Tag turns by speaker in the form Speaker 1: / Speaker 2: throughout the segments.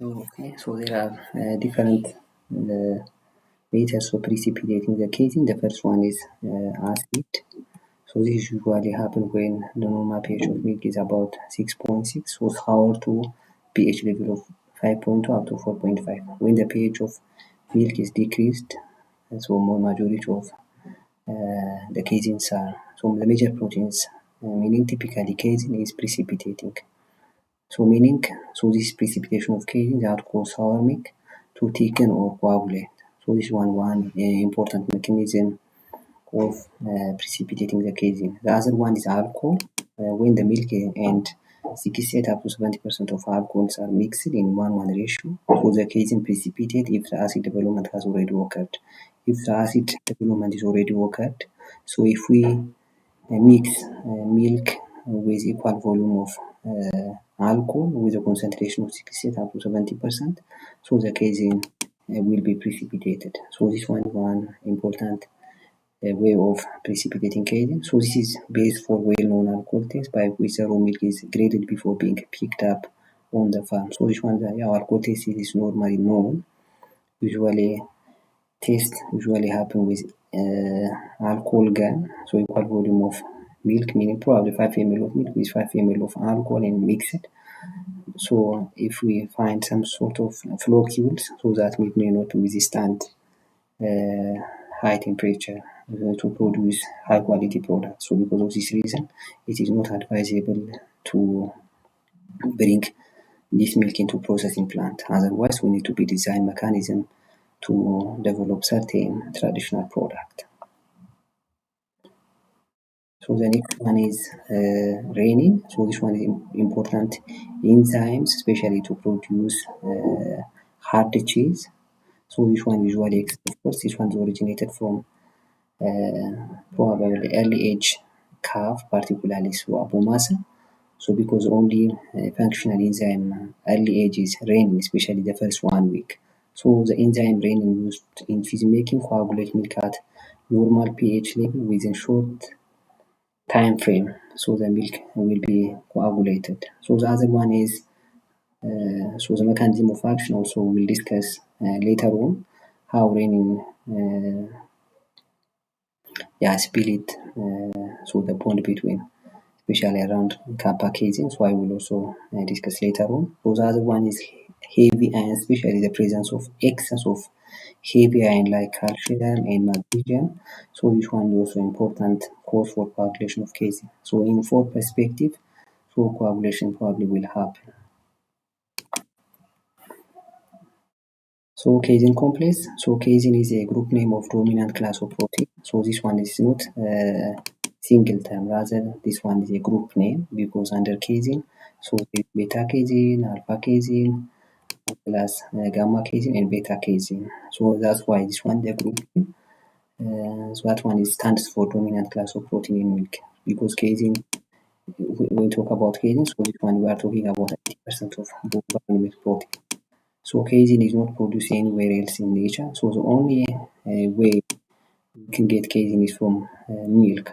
Speaker 1: Okay, so there are different methods of precipitating the casein. The first one is acid. So this usually happens when the normal pH of milk is about 6.6, so sour to pH level of 5.2 up to 4.5. When the pH of milk is decreased, so more majority of the caseins are, so the major proteins, meaning typically casein is precipitating. So meaning, so this precipitation of casein that cause sour milk to thicken or coagulate. So this one important mechanism of precipitating the casein. The other one is alcohol. When the milk and 68 up to 70% of alcohols are mixed in 1:1 ratio, so the casein precipitate if the acid development has already occurred. If the acid development is already occurred, so if we mix milk with equal volume of alcohol with a concentration of 68 up to 70%, so the casein will be precipitated. So this one important way of precipitating casein. So this is based for well-known alcohol test by which the raw milk is graded before being picked up on the farm. So this one, the alcohol test is normally known. Usually, test usually happen with alcohol gun, so equal volume of milk, meaning probably 5 ml of milk with 5 ml of alcohol and mix it. So if we find some sort of floccules, so that milk may not withstand high temperature to produce high quality products. So because of this reason, it is not advisable to bring this milk into processing plant. Otherwise, we need to be design mechanism to develop certain traditional product. So the next one is renin. So this one is important enzymes, especially to produce hard cheese. So this one usually, of course, this one is originated from probably early age calf, particularly so apomasa. So because only functional enzyme early age is renin, especially the first 1 week. So the enzyme renin used in cheese making coagulate milk at normal pH level within short time frame. So the milk will be coagulated. So the other one is so the mechanism of action also we'll discuss later on how renin split so the bond between especially around kappa casein, so I will also discuss later on. So the other one is heavy iron, especially the presence of excess of heavy iron like calcium and magnesium. So this one is also important cause for coagulation of casein. So in for perspective, so coagulation probably will happen. So casein complex. So casein is a group name of dominant class of protein. So this one is not single term, rather this one is a group name because under casein, so beta casein, alpha casein, plus gamma casein and beta casein. So that's why this one the group name. So that one is stands for dominant class of protein in milk because casein. When we talk about casein, so this one we are talking about 80% of global milk protein. So casein is not produced anywhere else in nature. So the only way you can get casein is from milk.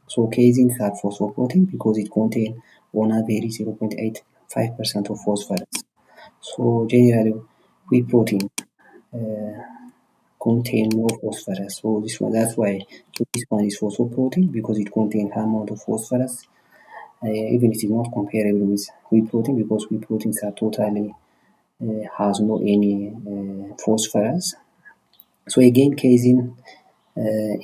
Speaker 1: So casein is a phosphoprotein because it contains on average 0.85% of phosphorus. So generally, whey protein contain more phosphorus. So that's why this one is phosphoprotein because it contains high amount of phosphorus. Even it is not comparable with whey protein because whey proteins are totally has no any phosphorus. So again, casein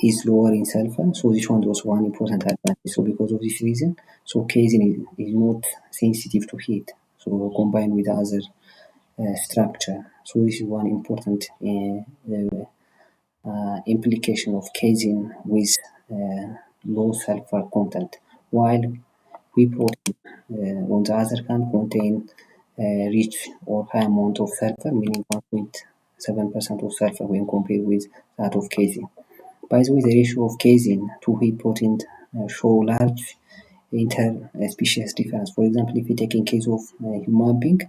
Speaker 1: is lower in sulfur. So this one was one important advantage. So because of this reason, so casein is not sensitive to heat. So combined with other structure. So this is one important implication of casein with low sulfur content. While whey protein, on the other hand, contain rich or high amount of sulfur, meaning 1.7% of sulfur when compared with that of casein. By the way, the ratio of casein to whey protein show large inter-species difference. For example, if you take in case of human being,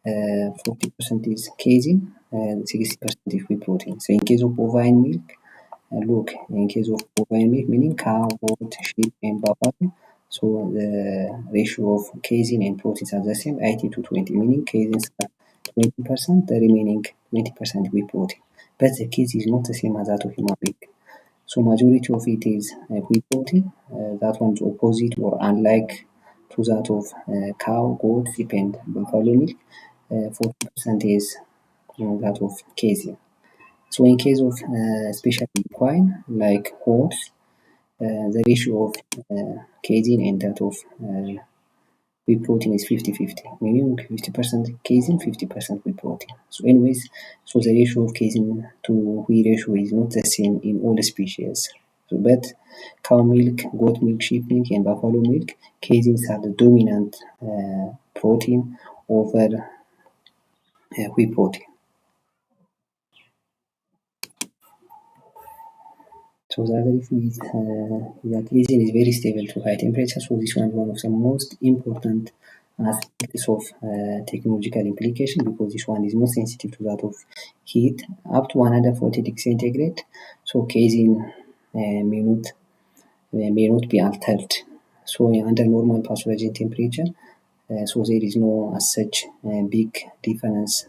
Speaker 1: 40% is casein and 60% is whey protein. So in case of bovine milk, look, in case of bovine milk, meaning cow, goat, sheep, and buffalo, so the ratio of casein and proteins are the same, 80 to 20, meaning casein are 20%, the remaining 20% whey protein. But the case is not the same as that of human being. So majority of it is whey protein. That one's opposite or unlike to that of cow, goat, sheep, and buffalo milk. 40% is that of casein. So in case of especially equine like horse, the ratio of casein and that of whey protein is 50-50, meaning 50% casein, 50% whey protein. So anyways, so the ratio of casein to whey ratio is not the same in all species. So, but cow milk, goat milk, sheep milk, and buffalo milk, caseins are the dominant protein over whey protein. So the other issue is that casein is very stable to high temperature. So this one is one of the most important aspects of technological implication, because this one is more sensitive to that of heat up to 140 degrees centigrade. So casein may not be altered. So under normal pathogen temperature, so there is no as such big difference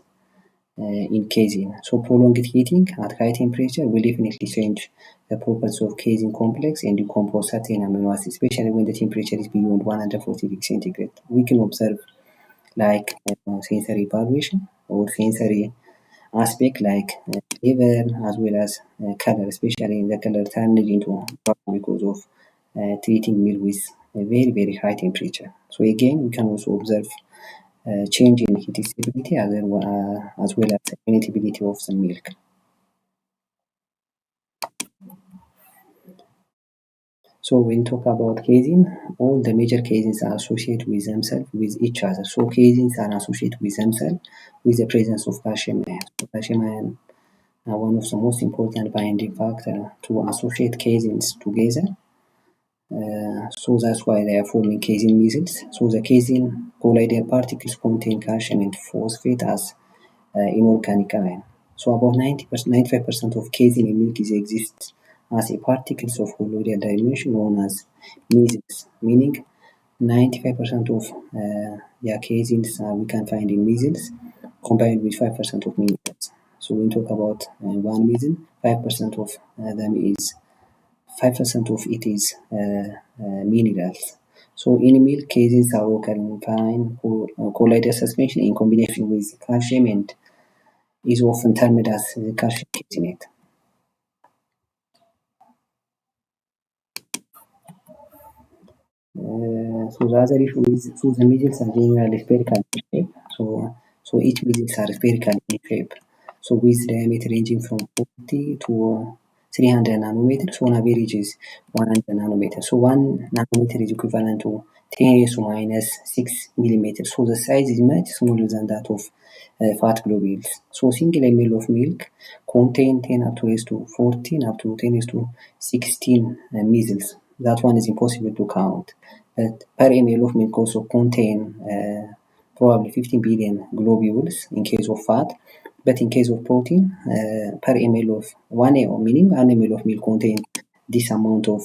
Speaker 1: in casein. So prolonged heating at high temperature will definitely change the properties of casein complex and decompose certain amino acids, especially when the temperature is beyond 140 degrees centigrade. We can observe like sensory evaluation or sensory aspect like flavor as well as color, especially in the color turned into brown because of treating meal with a very very high temperature. So again, we can also observe change in heat stability as well as palatability of the milk. So when talk about casein, all the major caseins are associated with themselves with each other. So caseins are associated with themselves with the presence of calcium ion. So calcium ion are one of the most important binding factor to associate caseins together. So that's why they are forming casein mesials. So the casein colloidal particles contain calcium and phosphate as inorganic ion. So about 95% of casein in milk exists as a particles of colloidal dimension known as mesials, meaning 95% of caseins we can find in mesials combined with 5% of minerals. So when we talk about one mesial, 5% of them is 5% of it is minerals. So in milk, caseins are occurring fine colloidal suspension in combination with calcium and is often termed as calcium caseinate. So the other issue is so the mesials are generally spherical in shape. So each mesials are spherical in shape. So with diameter ranging from 40 to 300 nanometers. So on average is 100 nanometers. So 1 nanometer is equivalent to 10 raised to minus 6 millimeters. So the size is much smaller than that of fat globules. So single ml of milk contain 10 up to raised to 14 up to 10 raised to 16 mesials. That one is impossible to count. But per ml of milk also contain probably 15 billion globules in case of fat. But in case of protein, per ml of 1 meaning 1 ml of milk contain this amount of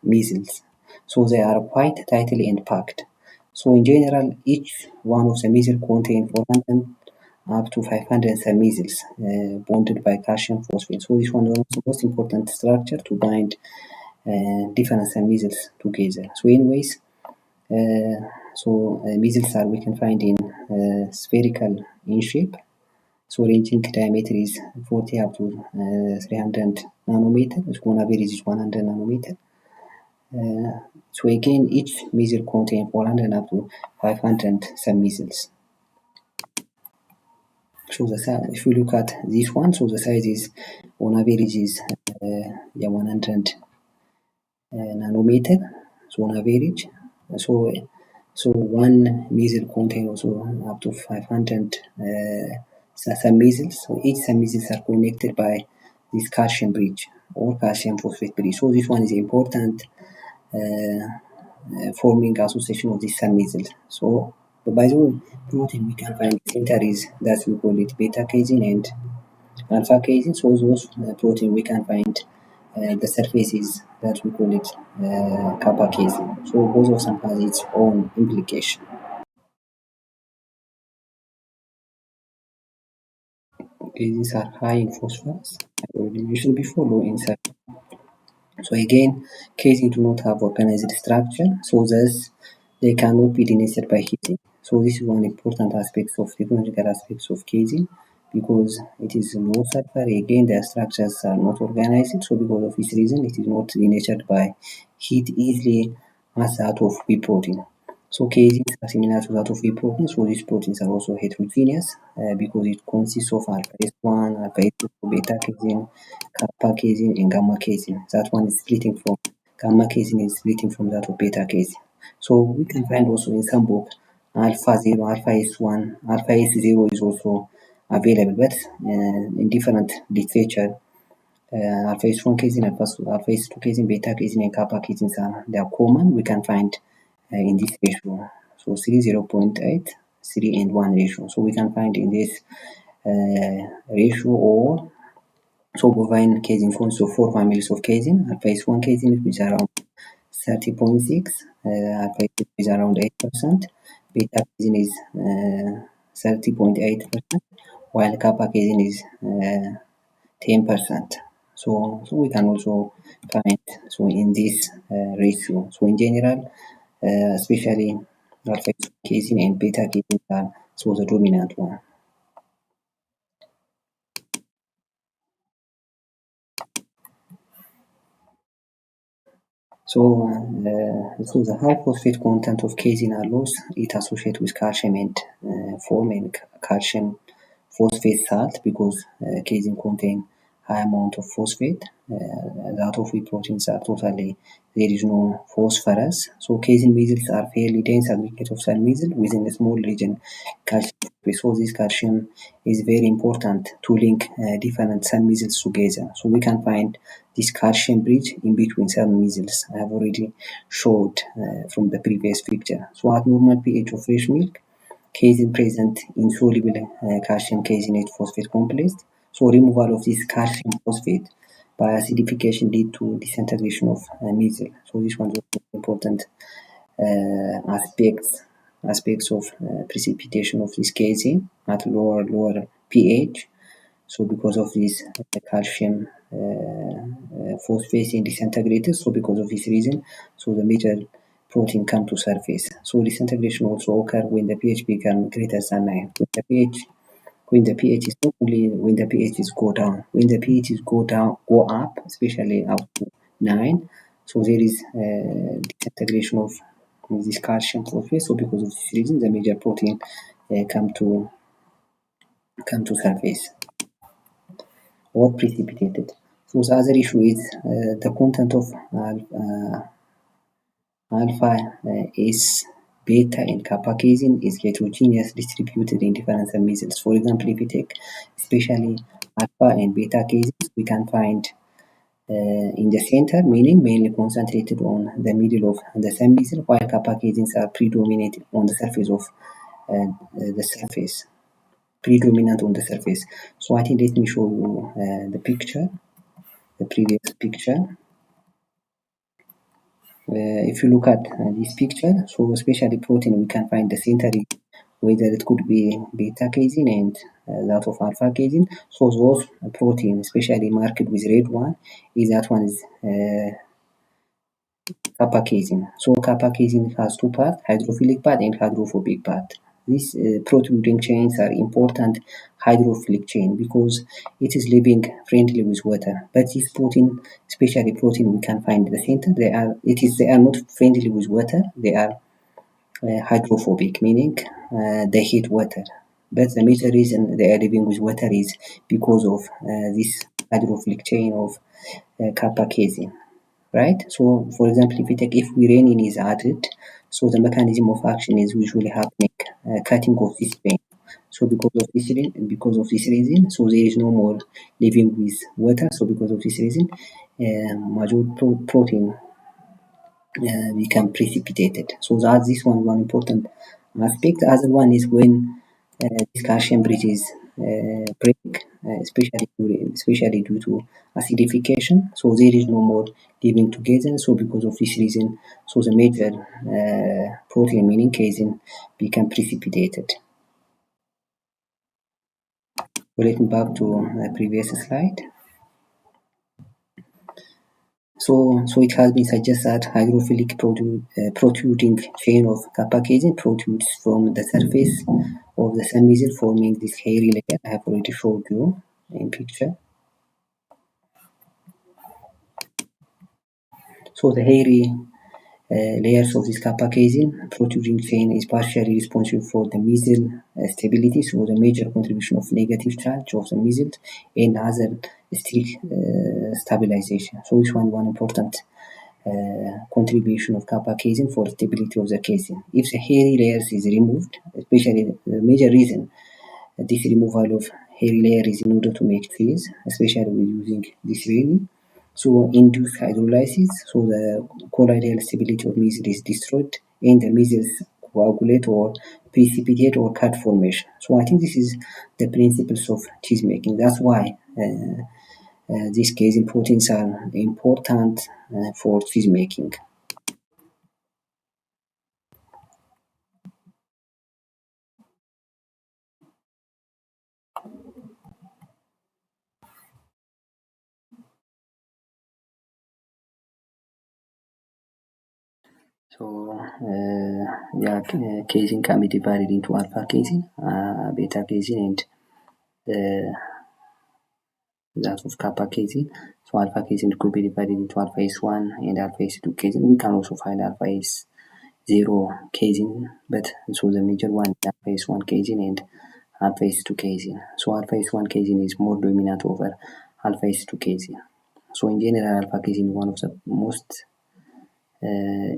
Speaker 1: mesials. So they are quite tightly packed. So in general, each one of the mesials contain 400 up to 500 mesials bonded by calcium phosphate. So this one is the most important structure to bind different mesials together. So anyways, mesials are we can find in spherical in shape. So ranging diameter is 40 up to 300 nanometer. So on average is 100 nanometer. So again, each mesial contain 400 up to 500 submesials. So if we look at this one, so the size is on average is 100 nanometer. So on average, so one mesial contain also up to 500 submesials. So each submesials are connected by this calcium bridge or calcium phosphate bridge. So this one is important forming association of this submesial. So by the way, protein we can find centers that we call it beta casein and alpha casein. So those protein we can find the surfaces that we call it kappa casein. So both of them has its own implication. caseins are high in phosphorus, I already mentioned before, low in sulfur. So again, caseins do not have organized structure, so thus they cannot be denatured by heating. So this is one important aspect of technological aspects of casing, because it is low sulfur. Again, their structures are not organized, so because of this reason, it is not denatured by heat easily as that of whey protein. So caseins are similar to that of whey protein, so these proteins are also heterogeneous because it consists of alpha S1, alpha S2, beta casein, kappa casein, and gamma casein. That one is splitting from gamma casein is splitting from that of beta casein. So we can find also in some book alpha 0, alpha S1, alpha S0 is also available, but in different literature. Alpha S1 casein, alpha S2 casein, beta casein, and kappa casein they are common. We can find in this ratio. So 3, 0.8, 3 and 1 ratio. So we can find in this ratio, or so bovine casein consists of 4 families of casein. Alpha S1 casein, which are around 30.6, alpha S2 is around 8%, beta casein is 30.8%, while kappa casein is 10%. So we can also find in this ratio. So in general, especially alpha casein and beta casein are the dominant one. So the high phosphate content of casein allows it associated with calcium and forming calcium phosphate salt, because casein contain high amount of phosphate. That of whey proteins are totally, there is no phosphorus. So casein mesils are fairly dense aggregate of cell mesil within a small region calcium. So this calcium is very important to link different cell mesils together. So we can find this calcium bridge in between cell mesils. I have already showed from the previous picture. So at normal pH of fresh milk, casein present insoluble calcium caseinate phosphate complex. So removal of this calcium phosphate by acidification lead to disintegration of mesil. So this one is important aspects of precipitation of this casein at lower pH. So because of this calcium phosphate is disintegrated, so because of this reason, so the major protein come to surface. So disintegration also occur when the pH become greater than 9. When the pH is not only when the pH is go down, when the pH is go up, especially up to 9, so there is disintegration of this calcium phosphate. So because of this reason, the major protein come to surface or precipitated. So the other issue is the content of alpha S, beta, and kappa casein is heterogeneous distributed in different cell mesils. For example, if we take especially alpha and beta caseins, we can find in the center, meaning mainly concentrated on the middle of the cell mesil, while kappa caseins are predominant on the surface of predominant on the surface. So I think let me show you the picture, the previous picture. If you look at this picture, so especially protein, we can find the center, whether it could be beta casein and that of alpha casein. So those protein, especially marked with red one, is that one is kappa casein. So kappa casein has two parts, hydrophilic part and hydrophobic part. These protein ring chains are important hydrophilic chain because it is living friendly with water. But this protein, especially protein we can find in the center, they are not friendly with water. They are hydrophobic, meaning they hate water. But the major reason they are living with water is because of this hydrophilic chain of kappa casein. Right? So, for example, if uranium is added, so the mechanism of action is usually happening cutting off this chain. So because of this reason, so there is no more living with water. So because of this reason, major protein become precipitated. So that's this one important aspect. The other one is when this calcium bridges break, especially due to acidification. So there is no more living together. So because of this reason, so the major protein, meaning casein, become precipitated. Relating back to previous slide. So it has been suggested that hydrophilic protruding chain of kappa casein protrudes from the surface of the sun forming this hairy layer I have already showed you in picture. So the hairy layers of this kappa casein protruding chain is partially responsible for the mesosyl stability, so the major contribution of negative charge of the mesosyl and other strict stabilization. So this one important contribution of kappa casein for stability of the casein. If the hairy layers is removed, especially the major reason this removal of hairy layer is in order to make trees, especially with using this resin. So induce hydrolysis, so the colloidal stability of mesosyl is destroyed and the mesosyls coagulate or precipitate or cut formation. So I think this is the principles of cheese making. That's why these casein proteins are important for cheese making. So casein can be divided into alpha casein, beta casein, and that of kappa casein. So alpha casein could be divided into alpha S1 and alpha S2 casein. We can also find alpha S0 casein, but so the major one is alpha S1 casein and alpha S2 casein. So alpha S1 casein is more dominant over alpha S2 casein. So in general, alpha casein is one of the most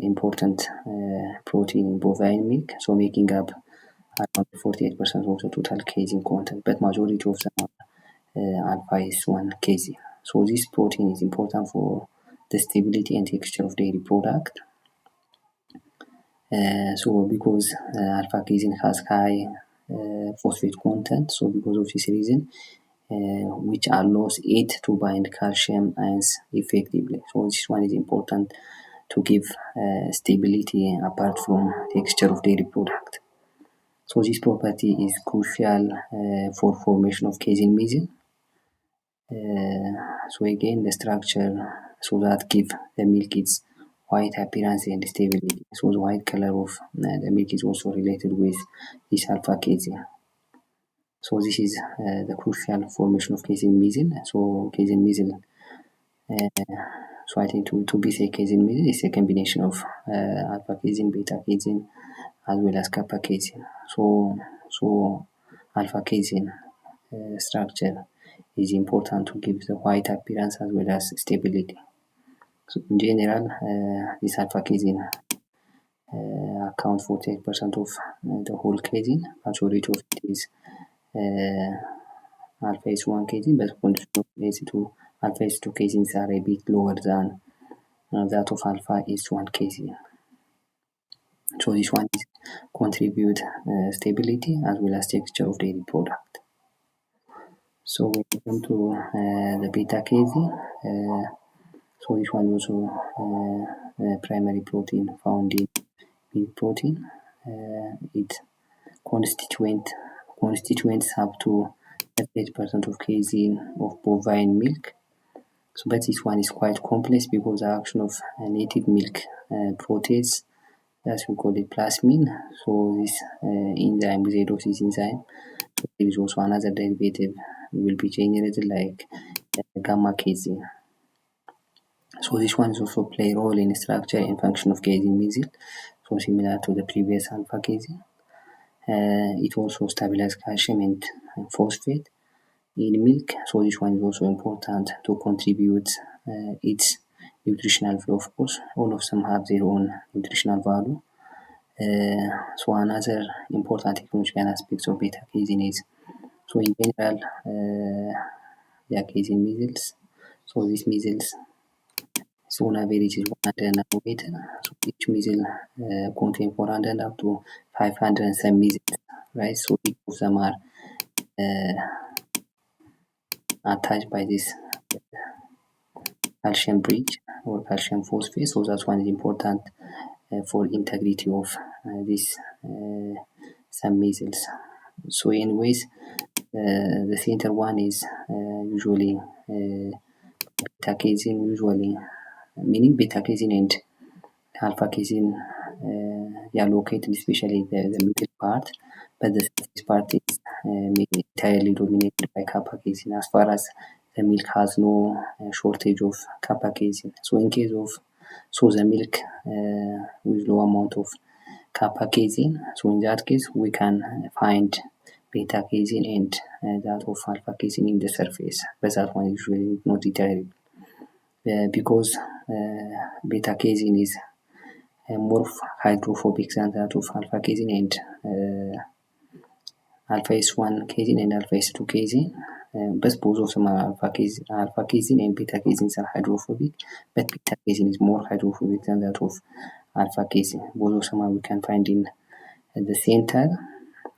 Speaker 1: important protein in bovine milk, so making up around 48% of the total casein content, but majority of them are alpha S1 casein. So this protein is important for the stability and texture of dairy product. So because alpha casein has high phosphate content, so because of this reason, which allows it to bind calcium ions effectively. So this one is important to give stability apart from texture of dairy product. So this property is crucial for formation of casein mesosyl. So again, the structure so that give the milk its white appearance and stability. So the white color of the milk is also related with this alpha casein. So this is the crucial formation of casein mesosyl. So casein mesosyl. So I think to be say casein mesosyl is a combination of alpha casein, beta casein, as well as kappa casein. So alpha casein structure is important to give the white appearance as well as stability. So in general, this alpha casein account for 10% of the whole casein. Majority of it is alpha S1 casein, but condition of S2 alpha S2 caseins are a bit lower than that of alpha S1 casein. So this one is contribute stability as well as texture of dairy product. So we come to the beta casein. So this one also primary protein found in milk protein. It constituents up to 38% of casein of bovine milk. So but this one is quite complex because the action of native milk protease, as we call it plasmin. So this enzyme, redoxys enzyme. So there is also another derivative will be generated like gamma casein. So this one is also play a role in the structure and function of casein mesosyl. So similar to the previous alpha casein. It also stabilizes calcium and phosphate in milk. So this one is also important to contribute its nutritional flow. Of course, all of them have their own nutritional value. So another important technological aspect of beta casein is, so in general, casein mesosyls. So these mesosyls, so on average is 100 nanometer. So each mesosyl contain 400 up to 500 some mesosyls, right? So each of them are attached by this calcium bridge or calcium phosphate. So that one is important for integrity of these some mesosyls. So anyways, The center one is usually beta casein, usually meaning beta casein and alpha casein are located especially the middle part, but the surface part is entirely dominated by kappa casein as far as the milk has no shortage of kappa casein. So in case of the milk with low amount of kappa casein, so in that case we can find beta casein and that of alpha casein in the surface, but that one is usually not entirely because beta casein is more hydrophobic than that of alpha casein and alpha S1 casein and alpha S2 casein. But both of them are alpha casein and beta casein are hydrophobic, but beta casein is more hydrophobic than that of alpha casein. Both of them we can find in the center,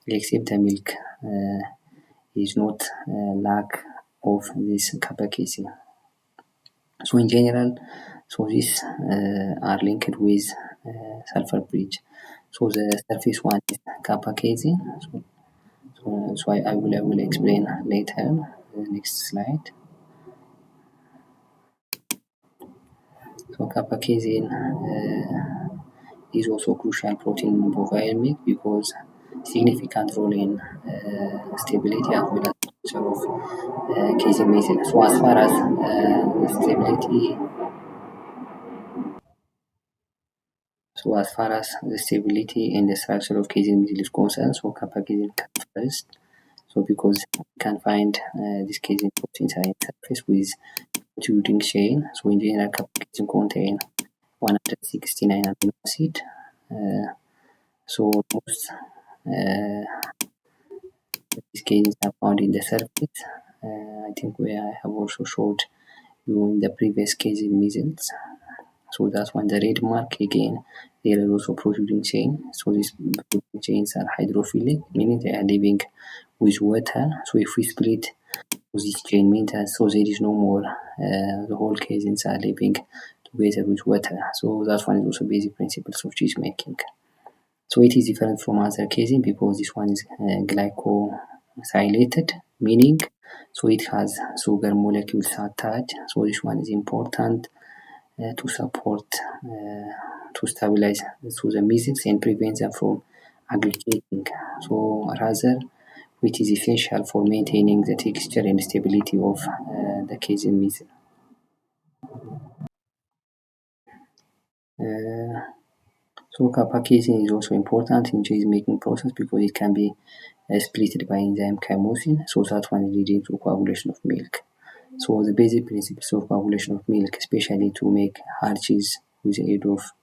Speaker 1: except the milk is not lack of this kappa casein. So in general, so these are linked with sulfur bridge. So the surface one is kappa casein. So I will explain later. Next slide. So kappa casein is also crucial protein in bovine milk because significant role in stability as well as structure of casein measure. So as far as the stability and the structure of casein measure is concerned, so kappa casein comes first. So because you can find this casein proteins are in surface with protruding chain. So in general, kappa casein contain 169 amino acid. So most these caseins are found in the surface. I think I have also showed you in the previous casein measures. So that's when the red mark again, there are also protruding chain. So these protruding chains are hydrophilic, meaning they are living with water. So if we split this chain means that so there is no more the whole caseins are living together with water. So that one is also basic principles of cheese making. So it is different from other casein because this one is glycosylated, meaning so it has sugar molecules attached. So this one is important to support to stabilize the measles and prevent them from aggregating. So rather which is essential for maintaining the texture and stability of the casein measle. So kappa casein is also important in cheese making process because it can be splitted by enzyme chymosin, so that one is leading to coagulation of milk. So the basic principles of coagulation of milk, especially to make hard cheese with the aid of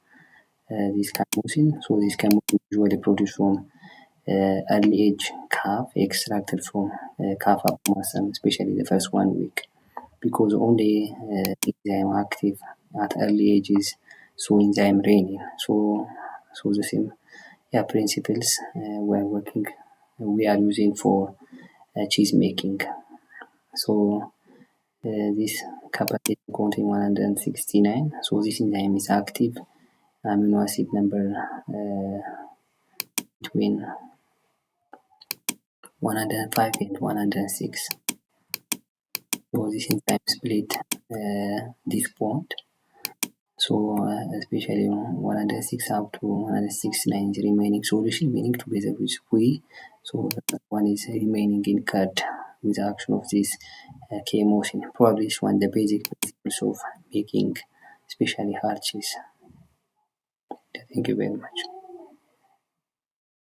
Speaker 1: this chymosin. So this chymosin is usually produced from early age calf extracted from calf muscle, especially the first 1 week, because only enzyme active at early ages, so enzyme renin. So the same principles we are using for cheese making. So this capacity contain 169. So this enzyme is active amino acid number between 105 and 106. So this enzyme split this bond. So especially 106 up to 169 is remaining solution, meaning together with whey. So that one is remaining in curd with the action of this chymosin. Probably this one the basic principles of making especially hard cheese. Thank you very much.